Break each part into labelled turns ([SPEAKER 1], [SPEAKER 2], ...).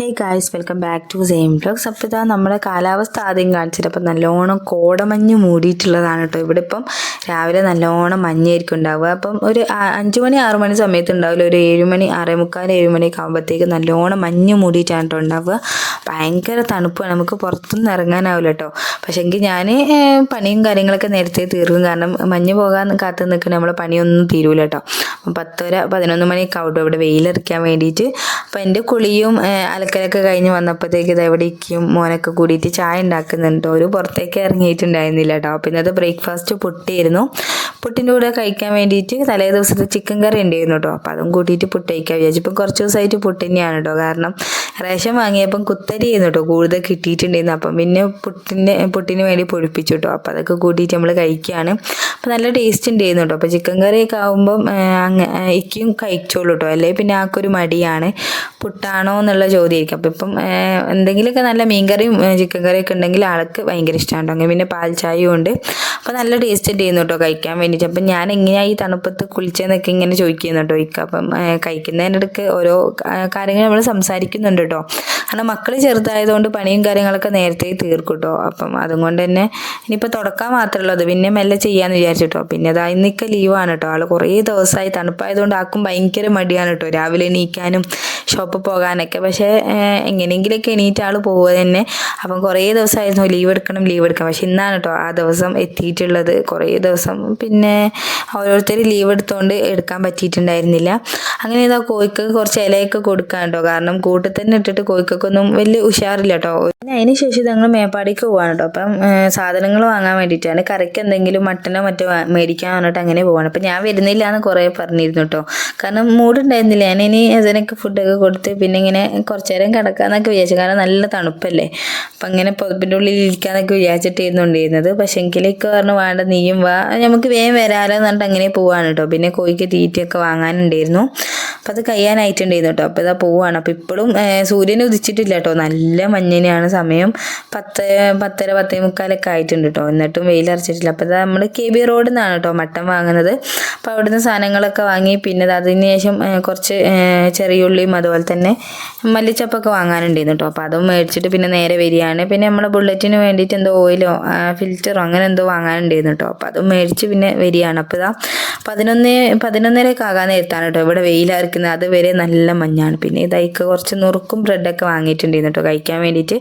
[SPEAKER 1] Hey guys, welcome back to same vlogs. അപ്പോൾ ഇതാ നമ്മുടെ കാലാവസ്ഥ ആദ്യം കാണിച്ചിട്ട് അപ്പം നല്ലോണം കോടമഞ്ഞ് മൂടിയിട്ടുള്ളതാണ് കേട്ടോ. ഇവിടെ ഇപ്പം രാവിലെ നല്ലോണം മഞ്ഞായിരിക്കും ഉണ്ടാവുക. അപ്പം ഒരു 5 മണി 6 മണി സമയത്ത് ഉണ്ടാവില്ല, ഒരു 7 മണി 6:45 7 മണിയൊക്കെ ആകുമ്പോഴത്തേക്ക് നല്ലോണം മഞ്ഞ് മൂടിയിട്ടാണ് കേട്ടോ ഉണ്ടാവുക. ഭയങ്കര തണുപ്പാണ്, നമുക്ക് പുറത്തൊന്നും ഇറങ്ങാനാവില്ല കേട്ടോ. പക്ഷേ എങ്കിൽ ഞാൻ പണിയും കാര്യങ്ങളൊക്കെ നേരത്തെ തീർക്കും, കാരണം മഞ്ഞ് പോകാൻ കാത്തു നിൽക്കുന്ന നമ്മളെ പണിയൊന്നും തീരൂല കേട്ടോ. അപ്പം 10 11 മണിയൊക്കെ ആവട്ടോ ഇവിടെ വെയിലറിക്കാൻ വേണ്ടിയിട്ട്. അപ്പം എൻ്റെ കുളിയും അലക്കലൊക്കെ കഴിഞ്ഞ് വന്നപ്പോഴത്തേക്ക് ഇത് എവിടേക്കും മോനൊക്കെ കൂടിയിട്ട് ചായ ഉണ്ടാക്കുന്നുണ്ട്. ഒരു പുറത്തേക്ക് ഇറങ്ങിയിട്ടുണ്ടായിരുന്നില്ല കേട്ടോ. അപ്പം ഇന്നത്തെ ബ്രേക്ക്ഫാസ്റ്റ് പുട്ടായിരുന്നു. പുട്ടിൻ്റെ കൂടെ കഴിക്കാൻ വേണ്ടിയിട്ട് തലേ ദിവസത്തെ ചിക്കൻ കറി ഉണ്ടായിരുന്നു കേട്ടോ. അപ്പം അതും കൂട്ടിയിട്ട് പുട്ട് കഴിക്കാൻ വിചാരിച്ചു. ഇപ്പം കുറച്ച് ദിവസമായിട്ട് പുട്ട് തന്നെയാണ് കേട്ടോ, കാരണം റേഷൻ വാങ്ങിയപ്പം കുത്തരി ആയിരുന്നു കേട്ടോ കൂടുതൽ കിട്ടിയിട്ടുണ്ടായിരുന്നു. അപ്പം പിന്നെ പുട്ടിന് വേണ്ടി പൊടിപ്പിച്ചു കേട്ടോ. അപ്പം അതൊക്കെ കൂട്ടിയിട്ട് നമ്മൾ കഴിക്കുകയാണ്. അപ്പം നല്ല ടേസ്റ്റ് ഉണ്ടായിരുന്നു കേട്ടോ. അപ്പോൾ ചിക്കൻ കറിയൊക്കെ ആകുമ്പം ഇക്കും കഴിച്ചോളൂ കേട്ടോ, അല്ലെങ്കിൽ പിന്നെ ആൾക്കൊരു മടിയാണ്, പുട്ടാണോ എന്നുള്ള ചോദ്യമായിരിക്കും. അപ്പം ഇപ്പം എന്തെങ്കിലുമൊക്കെ നല്ല മീൻകറിയും ചിക്കൻ കറിയൊക്കെ ഉണ്ടെങ്കിൽ ആൾക്ക് ഭയങ്കര ഇഷ്ടമാണ്. അങ്ങനെ പിന്നെ പാൽ ചായയും ഉണ്ട്. അപ്പോൾ നല്ല ടേസ്റ്റ് ഉണ്ടായിരുന്നു കേട്ടോ കഴിക്കാൻ വേണ്ടിയിട്ട്. അപ്പം ഞാൻ എങ്ങനെയാണ് ഈ തണുപ്പത്ത് കുളിച്ചതെന്നൊക്കെ ഇങ്ങനെ ചോദിക്കുന്നു കേട്ടോ ഇക്ക. അപ്പം കഴിക്കുന്നതിനിടയ്ക്ക് ഓരോ കാര്യങ്ങൾ നമ്മൾ സംസാരിക്കുന്നുണ്ട് കേട്ടോ. കാരണം മക്കൾ ചെറുതായതുകൊണ്ട് പണിയും കാര്യങ്ങളൊക്കെ നേരത്തെ തീർക്കും കേട്ടോ. അപ്പം അതുകൊണ്ട് തന്നെ ഇനിയിപ്പോൾ തുടക്കാൻ മാത്രമല്ല, അത് പിന്നെ മെല്ലെ ചെയ്യാമെന്ന് വിചാരിച്ചിട്ടോ. പിന്നെ അതാ ഇന്നൊക്കെ ലീവാണ് കേട്ടോ. ആൾ കുറേ ദിവസമായി തണുപ്പായതുകൊണ്ട് ആക്കും ഭയങ്കര മടിയാണ് കേട്ടോ രാവിലെ എണീക്കാനും ഷോപ്പിൽ പോകാനൊക്കെ. പക്ഷേ എങ്ങനെയെങ്കിലുമൊക്കെ എണീറ്റ് ആൾ പോവുക തന്നെ. അപ്പം കുറേ ദിവസമായിരുന്നു ലീവ് എടുക്കണം. പക്ഷെ ഇന്നാണ് കേട്ടോ ആ ദിവസം എത്തിയിട്ടുള്ളത്. കുറേ ദിവസം പിന്നെ ഓരോരുത്തർ ലീവ് എടുത്തുകൊണ്ട് എടുക്കാൻ പറ്റിയിട്ടുണ്ടായിരുന്നില്ല. അങ്ങനെ ഇതാ കോഴിക്ക് കുറച്ച് ഇലയൊക്കെ കൊടുക്കാൻ കേട്ടോ, കാരണം കൂട്ടിൽ തന്നെ ഇട്ടിട്ട് കോഴിക്കൊന്നും വലിയ ഉഷാറില്ല കേട്ടോ. പിന്നെ അതിന് ശേഷം ഞങ്ങൾ മേപ്പാടിക്ക് പോവാണ് കേട്ടോ. അപ്പം സാധനങ്ങൾ വാങ്ങാൻ വേണ്ടിയിട്ടാണ്, കറിക്ക് എന്തെങ്കിലും മട്ടനോ മറ്റോ മേടിക്കാൻ പറഞ്ഞിട്ട് അങ്ങനെ പോവാണ്. അപ്പം ഞാൻ വരുന്നില്ല എന്ന് കുറേ പറഞ്ഞിരുന്നു കേട്ടോ, കാരണം മൂടുണ്ടായിരുന്നില്ല. ഞാൻ ഇനി അതിനൊക്കെ ഫുഡൊക്കെ കൊടുത്ത് പിന്നെ ഇങ്ങനെ കുറച്ച് നേരം കിടക്കാമെന്നൊക്കെ വിചാരിച്ചു, കാരണം നല്ല തണുപ്പല്ലേ. അപ്പം അങ്ങനെ പുതപ്പിൻ്റെ ഉള്ളിൽ ഇരിക്കാമെന്നൊക്കെ വിചാരിച്ചിട്ടായിരുന്നു ഉണ്ടായിരുന്നത്. പക്ഷേ എങ്കിലേക്ക് പറഞ്ഞു വേണ്ട, നീയും വാ, നമുക്ക് വേഗം വരാമല്ലോ എന്ന് പറഞ്ഞിട്ട് അങ്ങനെ പോവാണ് കേട്ടോ. പിന്നെ കോഴിക്ക് തീറ്റയൊക്കെ വാങ്ങാനുണ്ടായിരുന്നു. അപ്പം അത് കഴിയാനായിട്ടുണ്ടായിരുന്നു കേട്ടോ. അപ്പോൾ ഇതാ പോവാണ്. അപ്പോൾ ഇപ്പോഴും സൂര്യൻ ഉദിച്ചിട്ടില്ല കേട്ടോ, നല്ല മഞ്ഞിനെയാണ്. സമയം 10 10:30 10:45 ആയിട്ടുണ്ട് കേട്ടോ, എന്നിട്ടും വെയിലറച്ചിട്ടില്ല. അപ്പോൾ ഇതാ നമ്മൾ KB റോഡിൽ നിന്നാണ് കേട്ടോ മട്ടൻ വാങ്ങുന്നത്. അപ്പോൾ അവിടുന്ന് സാധനങ്ങളൊക്കെ വാങ്ങി പിന്നെ അതിന് ശേഷം കുറച്ച് ചെറിയുള്ളിയും അതുപോലെ തന്നെ മല്ലിച്ചപ്പൊക്കെ വാങ്ങാനുണ്ടായിരുന്നു കേട്ടോ. അപ്പോൾ അതും മേടിച്ചിട്ട് പിന്നെ നേരെ വരികയാണ്. പിന്നെ നമ്മുടെ ബുള്ളറ്റിന് വേണ്ടിയിട്ട് എന്തോ ഓയിലോ ഫിൽറ്ററോ അങ്ങനെ എന്തോ വാങ്ങാനുണ്ടായിരുന്നു കേട്ടോ. അപ്പോൾ അതും മേടിച്ച് പിന്നെ വരികയാണ്. അപ്പോൾ ഇതാ 11:30 ആകാൻ നേരത്താണ് കേട്ടോ ഇവിടെ വെയിലറിക്കുന്നത്. അതുവരെ നല്ല മഞ്ഞാണ്. പിന്നെ ഇതൊക്കെ കുറച്ച് നുറുക്കും ബ്രെഡൊക്കെ വാങ്ങിയിട്ടുണ്ടായിരുന്നു കേട്ടോ കഴിക്കാൻ വേണ്ടിയിട്ട്.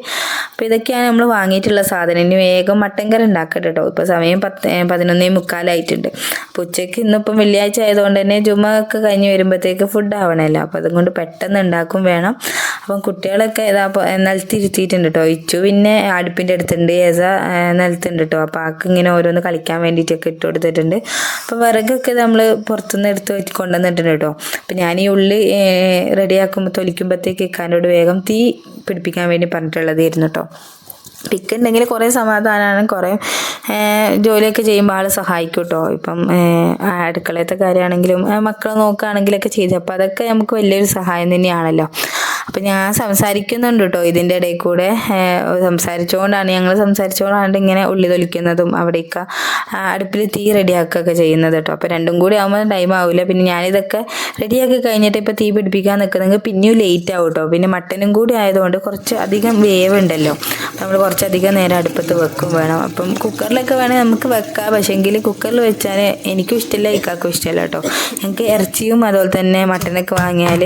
[SPEAKER 1] അപ്പോൾ ഇതൊക്കെയാണ് നമ്മൾ വാങ്ങിയിട്ടുള്ള സാധനം. ഇനി വേഗം മട്ടൻ കറി ഉണ്ടാക്കട്ടെ കേട്ടോ. ഇപ്പോൾ സമയം 11:45 ആയിട്ടുണ്ട്. അപ്പോൾ ഉച്ചയ്ക്ക് ഇന്നിപ്പം വെള്ളിയാഴ്ച ആയതുകൊണ്ട് തന്നെ ജുമൊക്കെ കഴിഞ്ഞ് വരുമ്പോഴത്തേക്ക് ഫുഡ് ആവണമല്ലോ. അപ്പോൾ അതുകൊണ്ട് പെട്ടെന്ന് ഉണ്ടാക്കും വേണം. അപ്പം കുട്ടികളൊക്കെ ഇതാ നിലത്തിരുത്തിയിട്ടുണ്ട് കേട്ടോ. ഇച്ചു പിന്നെ അടുപ്പിൻ്റെ അടുത്തുണ്ട്, നിലത്തുണ്ട് കേട്ടോ. അപ്പോൾ ആൾക്ക് ഇങ്ങനെ ഓരോന്ന് കളിക്കാൻ വേണ്ടിയിട്ടൊക്കെ ഇട്ട് കൊടുത്തിട്ടുണ്ട്. അപ്പോൾ വിറകൊക്കെ നമ്മൾ പുറത്തുനിന്ന് എടുത്ത് കൊണ്ടുവന്നിട്ടുണ്ട് കേട്ടോ. അപ്പം ഞാൻ ഈ ഉള്ളി റെഡിയാക്കുമ്പോൾ തൊലിക്കുമ്പോഴത്തേക്ക് ഇക്കാനോട് വേഗം തീ പിടിപ്പിക്കാൻ വേണ്ടി പറഞ്ഞിട്ടുള്ളതായിരുന്നു കേട്ടോ. പിക്കുണ്ടെങ്കിൽ കുറേ സമാധാനമാണ്, കുറേ ജോലിയൊക്കെ ചെയ്യുമ്പോൾ ആൾ സഹായിക്കും കേട്ടോ. ഇപ്പം അടുക്കളയത്തെ കാര്യമാണെങ്കിലും മക്കളെ നോക്കുകയാണെങ്കിലൊക്കെ ചെയ്തു. അപ്പോൾ അതൊക്കെ നമുക്ക് വലിയൊരു സഹായം തന്നെയാണല്ലോ. അപ്പം ഞാൻ സംസാരിക്കുന്നുണ്ട് കേട്ടോ ഇതിൻ്റെ ഇടയിൽ കൂടെ. ഞങ്ങൾ സംസാരിച്ചുകൊണ്ടാണ് ഇങ്ങനെ ഉള്ളി തൊലിക്കുന്നതും അവിടേക്ക് അടുപ്പിൽ തീ റെഡിയാക്കുകയൊക്കെ ചെയ്യുന്നത് കേട്ടോ. അപ്പോൾ രണ്ടും കൂടി ആകുമ്പോൾ ടൈം ആവില്ല. പിന്നെ ഞാനിതൊക്കെ റെഡിയാക്കി കഴിഞ്ഞിട്ട് ഇപ്പോൾ തീ പിടിപ്പിക്കാൻ നിൽക്കുന്നെങ്കിൽ പിന്നെയും ലേറ്റ് ആവും കേട്ടോ. പിന്നെ മട്ടനും കൂടി ആയതുകൊണ്ട് കുറച്ച് അധികം വേവുണ്ടല്ലോ, നമ്മൾ കുറച്ചധികം നേരം അടുപ്പത്ത് വെക്കും വേണം. അപ്പം കുക്കറിലൊക്കെ വേണമെങ്കിൽ നമുക്ക് വെക്കാം. പക്ഷേ എങ്കിൽ കുക്കറിൽ വെച്ചാൽ എനിക്കും ഇഷ്ടമില്ല, ഇക്കാക്കും ഇഷ്ടമല്ല കേട്ടോ. എനിക്ക് ഇറച്ചിയും അതുപോലെ തന്നെ മട്ടനൊക്കെ വാങ്ങിയാൽ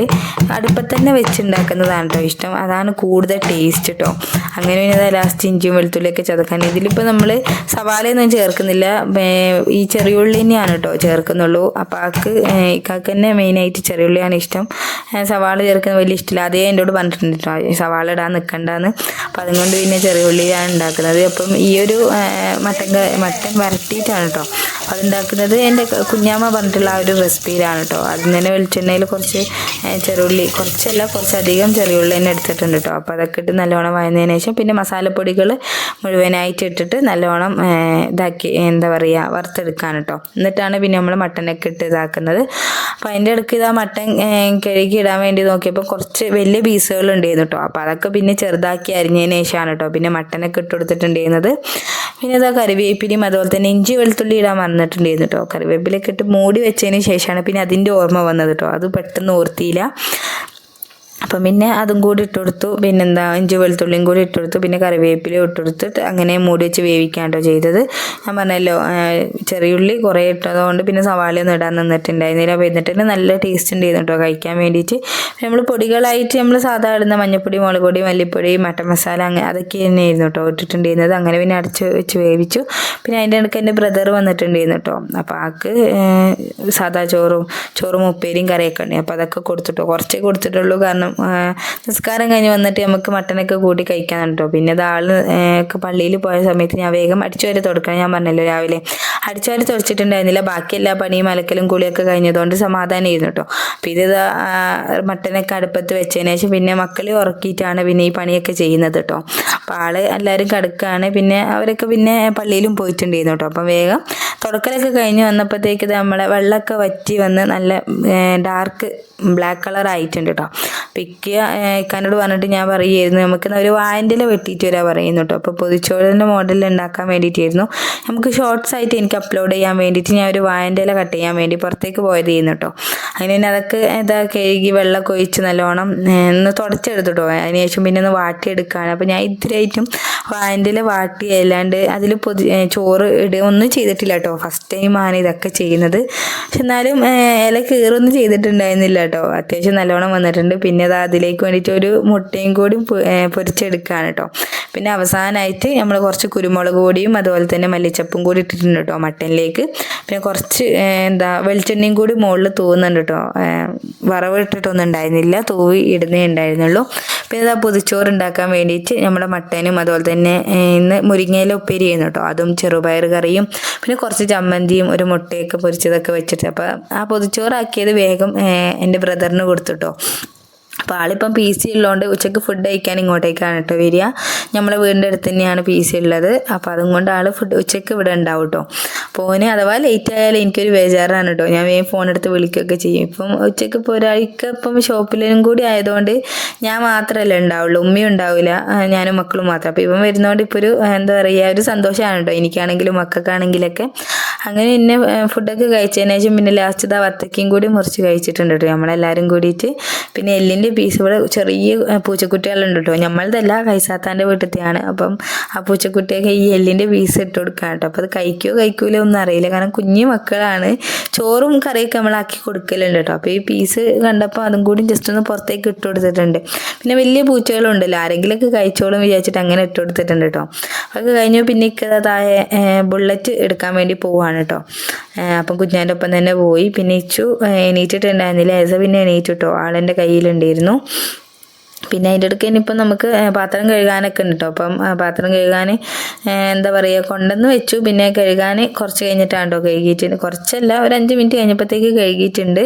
[SPEAKER 1] അടുപ്പത്ത് തന്നെ വെച്ചുണ്ടാക്കുന്നതാണ് കേട്ടോ ഇഷ്ടം. അതാണ് കൂടുതൽ ടേസ്റ്റ് കേട്ടോ. അങ്ങനെ പിന്നെ ലാസ്റ്റ് ഇഞ്ചിയും വെളുത്തുള്ളിയൊക്കെ ചതക്കാൻ. ഇതിലിപ്പോൾ നമ്മൾ സവാളയൊന്നും ചേർക്കുന്നില്ല, ഈ ചെറിയുള്ളി തന്നെയാണ് കേട്ടോ ചേർക്കുന്നുള്ളൂ. അപ്പോൾ ഇക്കാക്ക് തന്നെ മെയിനായിട്ട് ചെറിയുള്ളിയാണ് ഇഷ്ടം. സവാള ചേർക്കുന്നത് വലിയ ഇഷ്ടമില്ല. അതേ എന്നോട് പറഞ്ഞിട്ടുണ്ട് കേട്ടോ സവാള ഇടാൻ നിൽക്കണ്ടെന്ന്. അപ്പം അതുകൊണ്ട് പിന്നെ ചെറിയ ഉള്ളിയാണ് ഉണ്ടാക്കുന്നത്. അപ്പം ഈ ഒരു മട്ടൻ വരട്ടിയിട്ടാണ് കേട്ടോ അതുണ്ടാക്കുന്നത്. എൻ്റെ കുഞ്ഞാമ്മ പറഞ്ഞിട്ടുള്ള ആ ഒരു റെസിപ്പിയിലാണ് കേട്ടോ. അതിന് തന്നെ വെളിച്ചെണ്ണയിൽ കുറച്ച് ചെറുള്ളി, കുറച്ചധികം ചെറിയുള്ളി തന്നെ എടുത്തിട്ടുണ്ട് കേട്ടോ. അപ്പോൾ അതൊക്കെ ഇട്ട് നല്ലോണം വഴന്നതിന് ശേഷം പിന്നെ മസാലപ്പൊടികൾ മുഴുവനായിട്ട് ഇട്ടിട്ട് നല്ലോണം വറുത്തെടുക്കാൻ കേട്ടോ. എന്നിട്ടാണ് പിന്നെ നമ്മൾ മട്ടനൊക്കെ ഇട്ട് ഇതാക്കുന്നത്. അപ്പോൾ അതിൻ്റെ ഇടയ്ക്ക് ഇതാ മട്ടൻ കഴുകി ഇടാൻ വേണ്ടി നോക്കിയപ്പോൾ കുറച്ച് വലിയ പീസുകൾ ഉണ്ടായിരുന്നു കേട്ടോ. അപ്പോൾ അതൊക്കെ പിന്നെ ചെറുതാക്കി അരിഞ്ഞതിന് ശേഷമാണ് കേട്ടോ പിന്നെ മട്ടനൊക്കെ ഇട്ട് കൊടുത്തിട്ടുണ്ടായിരുന്നത്. പിന്നെ ഇതാ കറിവേപ്പിലയും അതുപോലെ തന്നെ ഇഞ്ചി വെളുത്തുള്ളി ഇടാൻ വന്നിട്ടുണ്ടായിരുന്നു കേട്ടോ. കറിവേപ്പിലൊക്കെ ഇട്ട് മൂടി വെച്ചതിന് ശേഷമാണ് പിന്നെ അതിൻ്റെ ഓർമ്മ വന്നത് കേട്ടോ. അത് പെട്ടെന്ന് ഓർത്തിയില്ല. അപ്പം പിന്നെ അതും കൂടി ഇട്ട് കൊടുത്തു. പിന്നെന്താ ഇഞ്ചി വെളുത്തുള്ളിയും കൂടി ഇട്ട് കൊടുത്തു. പിന്നെ കറിവേപ്പില ഇട്ട് കൊടുത്തിട്ട് അങ്ങനെ മൂടി വെച്ച് വേവിക്കാണ്ടോ ചെയ്തത്. ഞാൻ പറഞ്ഞല്ലോ ചെറിയുള്ളി കുറേ ഇട്ടതുകൊണ്ട് പിന്നെ സവാളയൊന്നും ഇടാൻ നിന്നിട്ടുണ്ടായിരുന്നില്ല. അപ്പോൾ എന്നിട്ട് നല്ല ടേസ്റ്റ് ഉണ്ടായിരുന്നു കേട്ടോ കഴിക്കാൻ വേണ്ടിയിട്ട്. നമ്മൾ പൊടികളായിട്ട് നമ്മൾ സാധാ ഇടുന്ന മഞ്ഞൾപ്പൊടി, മുളക് പൊടി, മല്ലിപ്പൊടി, മട്ടൻ മസാല അങ്ങനെ അതൊക്കെ തന്നെയായിരുന്നു കേട്ടോ ഇട്ടിട്ടുണ്ടായിരുന്നത്. അങ്ങനെ പിന്നെ അടച്ച് വെച്ച് വേവിച്ചു. പിന്നെ അതിൻ്റെ ഇടയ്ക്ക് എൻ്റെ ബ്രദർ വന്നിട്ടുണ്ടായിരുന്നു കേട്ടോ. അപ്പോൾ ആൾക്ക് സാധാ ചോറും ഉപ്പേരിയും കറിയൊക്കെ ഉണ്ട്. അപ്പോൾ അതൊക്കെ കൊടുത്തിട്ടോ. കുറച്ചേ കൊടുത്തിട്ടുള്ളൂ, കാരണം നിസ്കാരം കഴിഞ്ഞ് വന്നിട്ട് നമുക്ക് മട്ടനൊക്കെ കൂട്ടി കഴിക്കാൻ കേട്ടോ. പിന്നെ അത് ആള് പള്ളിയിൽ പോയ സമയത്ത് ഞാൻ വേഗം അടിച്ചുവാരി തുടക്കണം. ഞാൻ പറഞ്ഞല്ലോ രാവിലെ അടിച്ചുവാരി തുടച്ചിട്ടുണ്ടായിരുന്നില്ല. ബാക്കി എല്ലാ പണിയും അലക്കലും കുളിയൊക്കെ കഴിഞ്ഞതുകൊണ്ട് സമാധാനമായിരുന്നു കേട്ടോ. അപ്പം ഇത് മട്ടനൊക്കെ അടുപ്പത്ത് വെച്ചതിന് ശേഷം പിന്നെ മക്കളെ ഉറക്കിയിട്ടാണ് പിന്നെ ഈ പണിയൊക്കെ ചെയ്യുന്നത് കേട്ടോ. അപ്പോൾ ആള് എല്ലാവരും കിടക്കുകയാണ്. പിന്നെ അവരൊക്കെ പിന്നെ പള്ളിയിലും പോയിട്ടുണ്ടായിരുന്നു കേട്ടോ. അപ്പം വേഗം തുടക്കലൊക്കെ കഴിഞ്ഞ് വന്നപ്പോഴത്തേക്ക് നമ്മളെ വെള്ളമൊക്കെ വറ്റി വന്ന് നല്ല ഡാർക്ക് ബ്ലാക്ക് കളർ ആയിട്ടുണ്ട് കേട്ടോ. പിക്ക് ഇക്കാനോട് പറഞ്ഞിട്ട് ഞാൻ പറയുമായിരുന്നു നമുക്ക് ഒരു വാഴൻ്റെ വെട്ടിയിട്ട് വരാൻ പറയുന്നു കേട്ടോ. അപ്പോൾ പൊതിച്ചോറിൻ്റെ മോഡലിൽ ഉണ്ടാക്കാൻ വേണ്ടിയിട്ടായിരുന്നു. നമുക്ക് ഷോർട്സ് ആയിട്ട് എനിക്ക് അപ്ലോഡ് ചെയ്യാൻ വേണ്ടിയിട്ട് ഞാൻ ഒരു വാഴൻ്റെ കട്ട് ചെയ്യാൻ വേണ്ടി പുറത്തേക്ക് പോയത് ചെയ്യുന്നു കേട്ടോ. അങ്ങനെ പിന്നെ അതൊക്കെ കഴുകി വെള്ളമൊക്കെ ഒഴിച്ച് നല്ലോണം ഒന്ന് തുടച്ചെടുത്തിട്ടോ. അതിനുശേഷം പിന്നെ ഒന്ന് വാട്ടിയെടുക്കുകയാണ്. അപ്പോൾ ഞാൻ ഇത്രയായിട്ടും വാഴൻ്റെ വാട്ടി അല്ലാണ്ട് അതിൽ ചോറ് ഒന്നും ചെയ്തിട്ടില്ല കേട്ടോ. ഫസ്റ്റ് ടൈമാണ് ഇതൊക്കെ ചെയ്യുന്നത്. പക്ഷെ എന്നാലും ഇല കീറൊന്നും ചെയ്തിട്ടുണ്ടായിരുന്നില്ല കേട്ടോ. അത്യാവശ്യം നല്ലോണം വന്നിട്ടുണ്ട്. പിന്നെ അത് അതിലേക്ക് വേണ്ടിയിട്ട് ഒരു മുട്ടയും കൂടി പൊരിച്ചെടുക്കുകയാണ് കേട്ടോ. പിന്നെ അവസാനമായിട്ട് നമ്മൾ കുറച്ച് കുരുമുളക് പൊടിയും അതുപോലെ തന്നെ മല്ലിച്ചപ്പും കൂടി ഇട്ടിട്ടുണ്ട് കേട്ടോ മട്ടനിലേക്ക്. പിന്നെ കുറച്ച് വെളിച്ചെണ്ണയും കൂടി മുകളിൽ തൂവുന്നുണ്ട് കേട്ടോ. വറവ് ഇട്ടിട്ടൊന്നും ഉണ്ടായിരുന്നില്ല, തൂവി ഇടുന്നേ ഉണ്ടായിരുന്നുള്ളൂ. പിന്നെ ഇതാ പൊതിച്ചോറ് ഉണ്ടാക്കാൻ വേണ്ടിയിട്ട് നമ്മുടെ മട്ടനും അതുപോലെ തന്നെ ഇന്ന് മുരിങ്ങയില ഉപ്പേരി ചെയ്യുന്നു കേട്ടോ. അതും ചെറുപയർ കറിയും പിന്നെ കുറച്ച് ചമ്മന്തിയും ഒരു മുട്ടയൊക്കെ പൊരിച്ചതൊക്കെ വെച്ചിട്ട് അപ്പോൾ ആ പൊതിച്ചോറാക്കിയത് വേഗം എൻ്റെ ബ്രദറിന് കൊടുത്തുട്ടോ. അപ്പോൾ ആളിപ്പം പി സി ഉള്ളതുകൊണ്ട് ഉച്ചയ്ക്ക് ഫുഡ് കഴിക്കാൻ ഇങ്ങോട്ടേക്കാണ് കേട്ടോ വരിക. നമ്മളെ വീടിൻ്റെ അടുത്ത് തന്നെയാണ് പി സി ഉള്ളത്. അപ്പോൾ അതുകൊണ്ട് ആൾ ഉച്ചയ്ക്ക് ഇവിടെ ഉണ്ടാവും കേട്ടോ. ഫോന് അഥവാ ലേറ്റ് ആയാലും എനിക്കൊരു ബേജാറാണ് കേട്ടോ. ഞാൻ വേഗം ഫോൺ എടുത്ത് വിളിക്കുകയൊക്കെ ചെയ്യും. ഇപ്പം ഉച്ചയ്ക്ക് ഇപ്പോൾ ഒരാൾക്ക് ഇപ്പം ഷോപ്പിലും കൂടി ആയതുകൊണ്ട് ഞാൻ മാത്രമല്ലേ ഉണ്ടാവുള്ളൂ, ഉമ്മയും ഉണ്ടാവില്ല, ഞാനും മക്കളും മാത്രം. അപ്പോൾ ഇവൻ വരുന്നതുകൊണ്ട് ഇപ്പോൾ ഒരു എന്താ പറയുക ഒരു സന്തോഷമാണ് കേട്ടോ എനിക്കാണെങ്കിലും മക്കൾക്കാണെങ്കിലൊക്കെ. അങ്ങനെ പിന്നെ ഫുഡൊക്കെ കഴിച്ചതിന് ശേഷം പിന്നെ ലാസ്റ്റ് വത്തക്കയും കൂടി മുറിച്ച് കഴിച്ചിട്ടുണ്ട് കേട്ടോ നമ്മളെല്ലാവരും കൂടിയിട്ട്. പിന്നെ എല്ലിൻ്റെ പീസ് ഇവിടെ ചെറിയ പൂച്ചക്കുട്ടികളുണ്ട് കേട്ടോ. നമ്മളതല്ല കൈസാത്താൻ്റെ വീട്ടിലത്തെയാണ്. അപ്പം ആ പൂച്ചക്കുട്ടിയൊക്കെ ഈ എല്ലിൻ്റെ പീസ് ഇട്ട് കൊടുക്കാം കേട്ടോ. അപ്പോൾ അത് കഴിക്കൂലോ ഒന്നും അറിയില്ല, കാരണം കുഞ്ഞു മക്കളാണ്. ചോറും കറിയൊക്കെ നമ്മളാക്കി കൊടുക്കലുണ്ട് കേട്ടോ. അപ്പോൾ ഈ പീസ് കണ്ടപ്പോൾ അതും കൂടി ജസ്റ്റ് ഒന്ന് പുറത്തേക്ക് ഇട്ട് കൊടുത്തിട്ടുണ്ട്. പിന്നെ വലിയ പൂച്ചകളുണ്ടല്ലോ, ആരെങ്കിലുമൊക്കെ കഴിച്ചോളും വിചാരിച്ചിട്ട് അങ്ങനെ ഇട്ട് കൊടുത്തിട്ടുണ്ട് കേട്ടോ. അതൊക്കെ കഴിഞ്ഞു പിന്നെ താഴെ ബുള്ളറ്റ് എടുക്കാൻ വേണ്ടി പോവാണ് കേട്ടോ. അപ്പം കുഞ്ഞാൻ്റെ ഒപ്പം തന്നെ പോയി. പിന്നെ ഇച്ചു എണീറ്റിട്ടുണ്ടായിരുന്നില്ല, ഏസ പിന്നെ എണീറ്റിട്ടോ, ആളെൻ്റെ കയ്യിലുണ്ടായിരുന്നു. പിന്നെ അതിൻ്റെ ഇടയ്ക്ക് ഇനിയിപ്പം നമുക്ക് പാത്രം കഴുകാനൊക്കെ ഉണ്ട് കേട്ടോ. അപ്പം പാത്രം കഴുകാൻ എന്താ പറയുക കൊണ്ടുവന്ന് വെച്ചു. പിന്നെ കഴുകാൻ കുറച്ച് കഴിഞ്ഞിട്ടാണ് കേട്ടോ കഴുകിയിട്ടുണ്ട്. കുറച്ചല്ല, ഒരു 5 മിനിറ്റ് കഴിഞ്ഞപ്പോഴത്തേക്ക് കഴുകിയിട്ടുണ്ട്.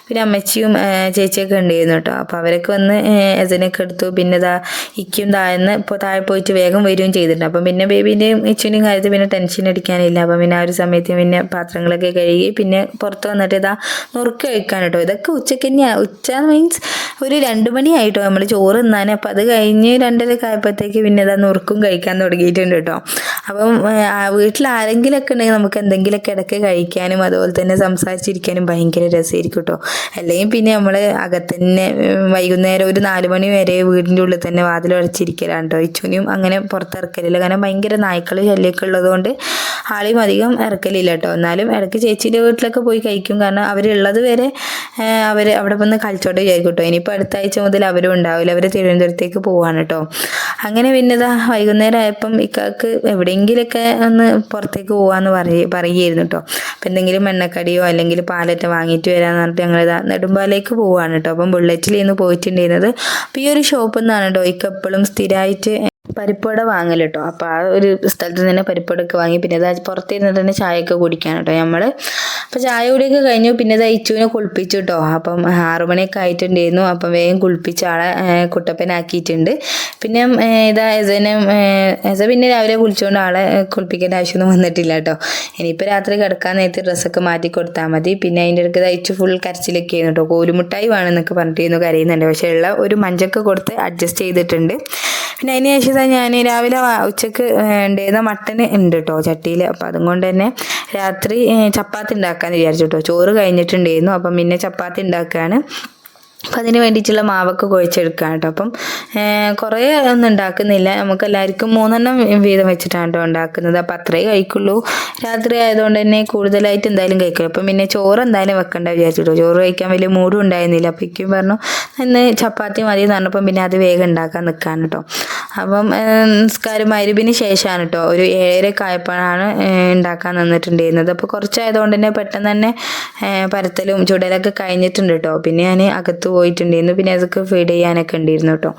[SPEAKER 1] പിന്നെ അമ്മച്ചിയും ചേച്ചിയൊക്കെ ഉണ്ടായിരുന്നു കേട്ടോ. അപ്പോൾ അവരൊക്കെ വന്ന് എസനൊക്കെ എടുത്തു. പിന്നെ ഇക്കും ഇപ്പോൾ താഴെ പോയിട്ട് വേഗം വരികയും ചെയ്തിട്ടുണ്ട്. അപ്പം പിന്നെ ബേബീൻ്റെയും ഇച്ചുവിൻ്റെയും കാര്യത്തിൽ പിന്നെ ടെൻഷൻ അടിക്കാനില്ല. അപ്പം പിന്നെ ആ ഒരു സമയത്ത് പിന്നെ പാത്രങ്ങളൊക്കെ കഴുകി പിന്നെ പുറത്ത് വന്നിട്ട് നുറുക്ക് കഴിക്കാൻ കേട്ടോ. ഇതൊക്കെ ഉച്ചയ്ക്ക് തന്നെയാണ്. ഉച്ച മീൻസ് ഒരു 2 മണിയായിട്ടോ നമ്മൾ ചോറ് തിന്നാൻ. അപ്പം അത് കഴിഞ്ഞ് 2:30 ആയപ്പോഴത്തേക്ക് പിന്നെ നുറുക്കും കഴിക്കാൻ തുടങ്ങിയിട്ടുണ്ട് കേട്ടോ. അപ്പം വീട്ടിൽ ആരെങ്കിലുമൊക്കെ ഉണ്ടെങ്കിൽ നമുക്ക് എന്തെങ്കിലുമൊക്കെ ഇടയ്ക്ക് കഴിക്കാനും അതുപോലെ തന്നെ സംസാരിച്ചിരിക്കാനും ഭയങ്കര രസമായിരിക്കും കേട്ടോ. അല്ലെങ്കിൽ പിന്നെ നമ്മൾ അകത്തന്നെ വൈകുന്നേരം ഒരു 4 മണി വരെ വീടിൻ്റെ ഉള്ളിൽ തന്നെ വാതിലടച്ചിരിക്കലാണ് കേട്ടോ. ഇച്ചുവിനും അങ്ങനെ പുറത്തിറക്കലില്ല, കാരണം ഭയങ്കര നായ്ക്കൾ ശല്യമൊക്കെ ഉള്ളതുകൊണ്ട് ആളെയും അധികം ഇറക്കലില്ല കേട്ടോ. എന്നാലും ഇടയ്ക്ക് ചേച്ചീൻ്റെ വീട്ടിലൊക്കെ പോയി കഴിക്കും, കാരണം അവരുള്ളത് വരെ അവർ അവിടെ വന്ന് കളിച്ചോട്ടെ വിചാരിക്കും കേട്ടോ. ഇനിയിപ്പോൾ അടുത്ത ആഴ്ച മുതൽ അവരും ഉണ്ടാവില്ല, അവർ തിരുവനന്തപുരത്തേക്ക് പോവാണ് കേട്ടോ. അങ്ങനെ പിന്നെ വൈകുന്നേരം ആയപ്പം ഇക്കാക്ക് എവിടെയെങ്കിലുമൊക്കെ ഒന്ന് പുറത്തേക്ക് പോകാമെന്ന് പറയുമായിരുന്നു കേട്ടോ. അപ്പം എന്തെങ്കിലും എണ്ണക്കടിയോ അല്ലെങ്കിൽ പാലറ്റോ വാങ്ങിയിട്ട് വരാമെന്ന് പറഞ്ഞിട്ട് ഞങ്ങൾ നെടുമ്പാലേക്ക് പോവാണ് കേട്ടോ. അപ്പം ബുള്ളറ്റിൽ നിന്ന് പോയിട്ടുണ്ടായിരുന്നത്. അപ്പോൾ ഈ ഒരു ഷോപ്പിൽ നിന്നാണ് കേട്ടോ ഇക്ക എപ്പോഴും സ്ഥിരമായിട്ട് പരിപ്പുവട വാങ്ങൽ കേട്ടോ. അപ്പോൾ ആ ഒരു സ്ഥലത്ത് തന്നെ പരിപ്പുവടയൊക്കെ വാങ്ങി പിന്നെ പുറത്തിരുന്നിട്ട് തന്നെ ചായയൊക്കെ കുടിക്കാൻ കേട്ടോ നമ്മൾ. അപ്പോൾ ചായ കുടിയൊക്കെ കഴിഞ്ഞു. പിന്നെ ഇച്ചുവിനെ കുളിപ്പിച്ചു കേട്ടോ. അപ്പം 6 മണിയൊക്കെ ആയിട്ടുണ്ടായിരുന്നു. അപ്പം വേഗം കുളിപ്പിച്ച് ആളെ കുട്ടപ്പനാക്കിയിട്ടുണ്ട്. പിന്നെ എസ പിന്നെ രാവിലെ കുളിച്ചുകൊണ്ട് ആളെ കുളിപ്പിക്കേണ്ട ആവശ്യമൊന്നും വന്നിട്ടില്ല കേട്ടോ. ഇനിയിപ്പോൾ രാത്രി കിടക്കാൻ നേരത്തെ ഡ്രസ്സൊക്കെ മാറ്റി കൊടുത്താൽ മതി. പിന്നെ അതിൻ്റെ ഇടയ്ക്ക് തയ്ച്ച് ഫുൾ കരച്ചിലൊക്കെ ആയിരുന്നു കേട്ടോ. കോലുമുട്ടായി വേണമെന്നൊക്കെ പറഞ്ഞിരുന്നു, കരയുന്നുണ്ട്. പക്ഷേ ഉള്ള ഒരു മഞ്ചൊക്കെ കൊടുത്ത് അഡ്ജസ്റ്റ് ചെയ്തിട്ടുണ്ട്. പിന്നെ അതിന് ശേഷം ഞാൻ രാവിലെ ഉച്ചക്ക് ഉണ്ടായിരുന്ന മട്ടൻ ഉണ്ട് കേട്ടോ ചട്ടിയിൽ. അപ്പം അതുകൊണ്ട് തന്നെ രാത്രി ചപ്പാത്തി ഉണ്ടാക്കാമെന്ന് വിചാരിച്ചു കേട്ടോ. ചോറ് കഴിഞ്ഞിട്ടുണ്ടായിരുന്നു. അപ്പം പിന്നെ ചപ്പാത്തി ഉണ്ടാക്കുകയാണ്. അപ്പം അതിന് വേണ്ടിയിട്ടുള്ള മാവൊക്കെ കുഴച്ചെടുക്കാം കേട്ടോ. അപ്പം കുറേ ഒന്നും ഉണ്ടാക്കുന്നില്ല, നമുക്ക് എല്ലാവർക്കും 3 വീതം വെച്ചിട്ടാണ് കേട്ടോ ഉണ്ടാക്കുന്നത്. അപ്പം അത്രേ കഴിക്കുള്ളൂ. രാത്രി ആയതുകൊണ്ട് തന്നെ കൂടുതലായിട്ട് എന്തായാലും കഴിക്കും. അപ്പം പിന്നെ ചോറ് എന്തായാലും വെക്കണ്ട വിചാരിച്ചിട്ടോ. ചോറ് കഴിക്കാൻ വലിയ മൂടും ഉണ്ടായിരുന്നില്ല. അപ്പം ഇക്കും പറഞ്ഞു ഇന്ന് ചപ്പാത്തി മതി എന്ന് പറഞ്ഞപ്പം പിന്നെ അത് വേഗം ഉണ്ടാക്കാൻ നിൽക്കാൻ കേട്ടോ. അപ്പം നിസ്കാരം മഗ്‌രിബിന് ശേഷമാണ് കേട്ടോ, ഒരു 7:30 ആയപ്പോഴാണ് ഉണ്ടാക്കാൻ നിന്നിട്ടുണ്ടായിരുന്നത്. അപ്പോൾ കുറച്ചായതുകൊണ്ട് തന്നെ പെട്ടെന്ന് തന്നെ പരത്തലും ചുടലൊക്കെ കഴിഞ്ഞിട്ടുണ്ട് കേട്ടോ. പിന്നെ ഞാൻ അകത്ത് പോയിട്ടുണ്ടായിരുന്നു, പിന്നെ അതൊക്കെ ഫീഡ് ചെയ്യാനൊക്കെ ഉണ്ടായിരുന്നു കേട്ടോ.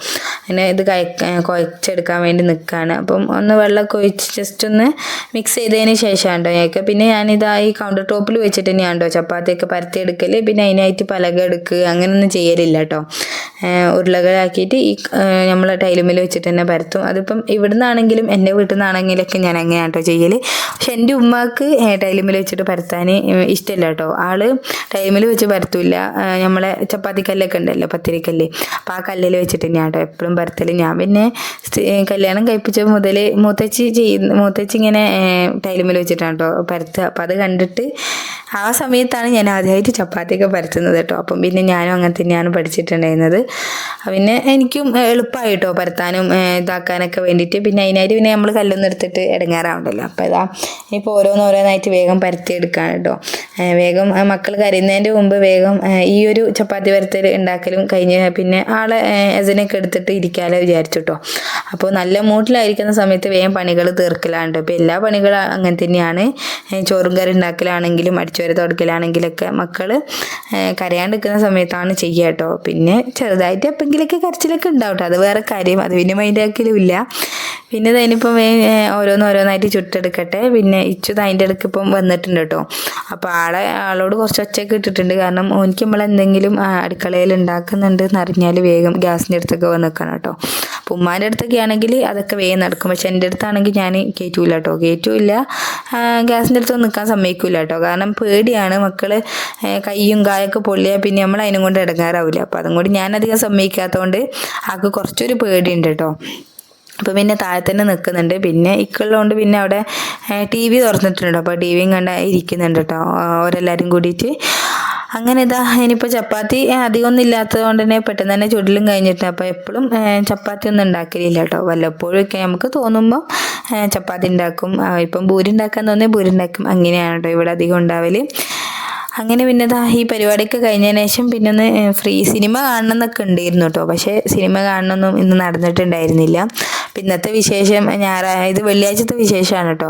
[SPEAKER 1] പിന്നെ ഇത് കുഴച്ചെടുക്കാൻ വേണ്ടി നിൽക്കുകയാണ്. അപ്പം ഒന്ന് വെള്ളമൊക്കെ ഒഴിച്ച് ജസ്റ്റ് ഒന്ന് മിക്സ് ചെയ്തതിന് ശേഷമാണ് കേട്ടോ ഞങ്ങൾക്ക്. പിന്നെ ഞാനിതാ ഈ കൗണ്ടർ ടോപ്പിൽ വെച്ചിട്ട് തന്നെയാണ് കേട്ടോ ചപ്പാത്തിയൊക്കെ പരത്തിയെടുക്കൽ. പിന്നെ അതിനായിട്ട് പലക എടുക്കുക അങ്ങനെയൊന്നും ചെയ്യലില്ല കേട്ടോ. ഉരുളകളാക്കിയിട്ട് ഈ നമ്മൾ ടൈലുമിൽ വെച്ചിട്ട് തന്നെ പരത്തും. അതിപ്പം ഇവിടുന്നാണെങ്കിലും എൻ്റെ വീട്ടിൽ നിന്നാണെങ്കിലൊക്കെ ഞാൻ അങ്ങനെയാണ് കേട്ടോ ചെയ്യൽ. പക്ഷെ എൻ്റെ ഉമ്മാക്ക് ടൈലുമിൽ വെച്ചിട്ട് പരത്താൻ ഇഷ്ടമില്ല കേട്ടോ. ആള് ടൈലുമിൽ വെച്ച് പരത്തില്ല, നമ്മളെ ചപ്പാത്തിക്കല്ലൊക്കെ ഉണ്ടല്ലോ, പത്തിരിക്കല്ല്, അപ്പം ആ കല്ലിൽ വെച്ചിട്ട് തന്നെയാണ് കേട്ടോ എപ്പോഴും പരത്തൽ. ഞാൻ പിന്നെ കല്യാണം കഴിപ്പിച്ച മുതൽ മൂത്തച്ചി ഇങ്ങനെ ടൈലുമിൽ വെച്ചിട്ടാണ് കേട്ടോ പരത്തുക. അപ്പം അത് കണ്ടിട്ട് ആ സമയത്താണ് ഞാൻ ആദ്യമായിട്ട് ചപ്പാത്തിയൊക്കെ പരത്തുന്നത് കേട്ടോ. അപ്പം പിന്നെ ഞാനും അങ്ങനെ തന്നെയാണ് പഠിച്ചിട്ടുണ്ടായിരുന്നത്. പിന്നെ എനിക്കും എളുപ്പമായിട്ടോ പരത്താനും ഇതാക്കാനൊക്കെ വേണ്ടിയിട്ട്. പിന്നെ അതിനായിട്ട് പിന്നെ നമ്മൾ കല്ലൊന്നും എടുത്തിട്ട് ഇടങ്ങാറാവുണ്ടല്ലോ. അപ്പോൾ ഇതാ ഇനിയിപ്പോൾ ഓരോന്നോരോന്നായിട്ട് വേഗം പരത്തിയെടുക്കുകയാണ് കേട്ടോ. വേഗം മക്കൾ കരയുന്നതിൻ്റെ മുമ്പ് വേഗം ഈ ഒരു ചപ്പാത്തി പരത്തൽ ഉണ്ടാക്കലും കഴിഞ്ഞ് പിന്നെ ആളെ എസനൊക്കെ എടുത്തിട്ട് ഇരിക്കാമല്ലോ വിചാരിച്ചു കേട്ടോ. അപ്പോൾ നല്ല മൂട്ടിലായിരിക്കുന്ന സമയത്ത് വേഗം പണികൾ തീർക്കലാണ് കേട്ടോ. ഇപ്പോൾ എല്ലാ പണികളും അങ്ങനെ തന്നെയാണ്. ചോറും കറി ഉണ്ടാക്കലാണെങ്കിലും അടിച്ചുവാരി തുടക്കലാണെങ്കിലൊക്കെ മക്കൾ കരയാണ്ടിരിക്കുന്ന സമയത്താണ് ചെയ്യുക കേട്ടോ. പിന്നെ ചെറുതായിട്ട് എപ്പോഴെങ്കിലൊക്കെ കരച്ചിലൊക്കെ ഉണ്ടാവും കേട്ടോ, അത് വേറെ കാര്യം, അത് പിന്നെ മൈൻഡാക്കലും ഇല്ല. പിന്നെ ഇതിനിപ്പം ഓരോന്നായിട്ട് ചുട്ടെടുക്കട്ടെ. പിന്നെ ഇച്ചു അതിൻ്റെ ഇടയ്ക്ക് ഇപ്പം വന്നിട്ടുണ്ട് കേട്ടോ. അപ്പോൾ ആളോട് കുറച്ച് ഒച്ചയൊക്കെ ഇട്ടിട്ടുണ്ട്, കാരണം ഓനിക്ക് നമ്മളെന്തെങ്കിലും അടുക്കളയിൽ ഉണ്ടാക്കുന്നുണ്ട് എന്നറിഞ്ഞാൽ വേഗം ഗ്യാസിൻ്റെ അടുത്തൊക്കെ വന്ന് നിൽക്കണം കേട്ടോ. അപ്പോൾ ഉമ്മാൻ്റെ അടുത്തൊക്കെ ആണെങ്കിൽ അതൊക്കെ വേഗം നടക്കും. പക്ഷെ എൻ്റെ അടുത്താണെങ്കിൽ ഞാൻ കയറ്റൂല കേട്ടോ, കയറ്റൂല, ഗ്യാസിൻ്റെ അടുത്ത് നിൽക്കാൻ സമ്മതിക്കില്ല കേട്ടോ. കാരണം പേടിയാണ്, മക്കൾ കയ്യും കായൊക്കെ പൊള്ളിയാൽ പിന്നെ നമ്മൾ അതിനും കൊണ്ട് ഇടങ്ങാറാവില്ല. അപ്പോൾ അതും കൂടി ഞാനധികം സമ്മതിക്കാത്തതുകൊണ്ട് ആൾക്ക് കുറച്ചൊരു പേടിയുണ്ട് കേട്ടോ. അപ്പോൾ പിന്നെ താഴെ തന്നെ നിൽക്കുന്നുണ്ട്. പിന്നെ ഇക്കുള്ളതുകൊണ്ട് പിന്നെ അവിടെ TV തുറന്നിട്ടുണ്ട്. അപ്പോൾ TVയും കണ്ട ഇരിക്കുന്നുണ്ട് കേട്ടോ അവരെല്ലാവരും കൂടിയിട്ട്. അങ്ങനെ ഇതാ ഇനിയിപ്പോൾ ചപ്പാത്തി അധികമൊന്നും ഇല്ലാത്തത് കൊണ്ട് തന്നെ പെട്ടെന്ന് തന്നെ ചുടലും കഴിഞ്ഞിട്ട്. അപ്പോൾ എപ്പോഴും ചപ്പാത്തി ഒന്നും ഉണ്ടാക്കലില്ല കേട്ടോ, വല്ലപ്പോഴൊക്കെ നമുക്ക് തോന്നുമ്പോൾ ചപ്പാത്തി ഉണ്ടാക്കും. ഇപ്പം പൂരി ഉണ്ടാക്കാൻ തോന്നിയാൽ പൂരി ഉണ്ടാക്കും. അങ്ങനെയാണ് കേട്ടോ ഇവിടെ അധികം ഉണ്ടാവൽ. അങ്ങനെ പിന്നെ ഈ പരിപാടിയൊക്കെ കഴിഞ്ഞതിന് ശേഷം പിന്നെ ഒന്ന് സിനിമ കാണണമെന്നൊക്കെ ഉണ്ടായിരുന്നു കേട്ടോ. പക്ഷേ സിനിമ കാണണമെന്നും ഇന്ന് നടന്നിട്ടുണ്ടായിരുന്നില്ല. ഇന്നത്തെ വിശേഷം ഇത് വെള്ളിയാഴ്ചത്തെ വിശേഷമാണ് കേട്ടോ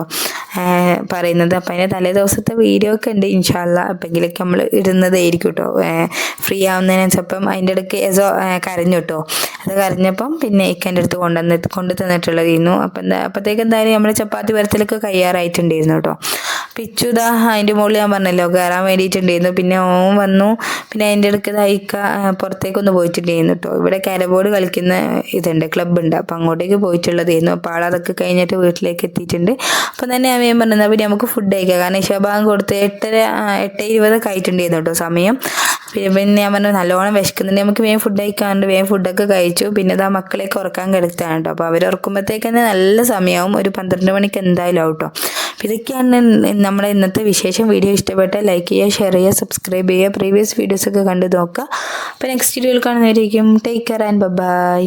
[SPEAKER 1] പറയുന്നത്. അപ്പം അതിൻ്റെ തലേ ദിവസത്തെ വീഡിയോ ഒക്കെ ഉണ്ട്, ഇൻഷാ അള്ളാ എപ്പോഴെങ്കിലൊക്കെ നമ്മൾ ഇടുന്നതായിരിക്കും കേട്ടോ. ഫ്രീ ആവുന്നതിനനുസരിച്ച് അതിൻ്റെ ഇടയ്ക്ക് കരഞ്ഞു കേട്ടോ. അത് കരഞ്ഞപ്പം പിന്നെ ഇക്കൻ്റെ അടുത്ത് കൊണ്ടു തന്നിട്ടുള്ളതായിരുന്നു. അപ്പോഴത്തേക്ക് എന്തായാലും നമ്മൾ ചപ്പാത്തി പരത്തലൊക്കെ കഴിയാറായിട്ടുണ്ടായിരുന്നു കേട്ടോ. പിച്ചു അതിൻ്റെ മുകളിൽ ഞാൻ പറഞ്ഞല്ലോ കയറാൻ വേണ്ടിയിട്ടുണ്ടായിരുന്നു. പിന്നെ ഓൻ വന്നു. പിന്നെ അതിൻ്റെ ഇടയ്ക്ക് ഇക്ക പുറത്തേക്കൊന്ന് പോയിട്ടുണ്ടായിരുന്നു കേട്ടോ. ഇവിടെ ക്യാരം ബോർഡ് കളിക്കുന്ന ഇതുണ്ട്, ക്ലബ്ബുണ്ട്. അപ്പം അങ്ങോട്ടേക്ക് പോയിട്ടുള്ളതായിരുന്നു. അപ്പോൾ ആളതൊക്കെ കഴിഞ്ഞിട്ട് വീട്ടിലേക്ക് എത്തിയിട്ടുണ്ട്. അപ്പം തന്നെ ഞാൻ വേഗം പറഞ്ഞത് പിന്നെ നമുക്ക് ഫുഡ് കഴിക്കാം, കാരണം ഇശാബാങ്ക് കൊടുത്ത് 8:20 ആയിട്ടുണ്ടായിരുന്നു കേട്ടോ സമയം. പിന്നെ ഞാൻ പറഞ്ഞു നല്ലോണം വിശക്കുന്നുണ്ട്, നമുക്ക് വേഗം ഫുഡ് കഴിക്കാറുണ്ട്. വേഗം ഫുഡൊക്കെ കഴിച്ചു. പിന്നെ മക്കളെയൊക്കെ ഉറക്കാൻ കിടക്കുകയാണ് കേട്ടോ. അപ്പോൾ അവർ ഉറക്കുമ്പോഴത്തേക്ക് തന്നെ നല്ല സമയമാവും, ഒരു 12 മണിക്ക് എന്തായാലും ആവും കേട്ടോ. അപ്പോൾ ഇതൊക്കെയാണ് നമ്മുടെ ഇന്നത്തെ വിശേഷം. വീഡിയോ ഇഷ്ടപ്പെട്ടാൽ ലൈക്ക് ചെയ്യുക, ഷെയർ ചെയ്യുക, സബ്സ്ക്രൈബ് ചെയ്യുക, പ്രീവിയസ് വീഡിയോസൊക്കെ കണ്ടു നോക്കുക. അപ്പോൾ നെക്സ്റ്റ് വീഡിയോയിൽ കാണുന്നവരേക്കും ടേക്ക് കെയർ ആൻഡ് ബൈ.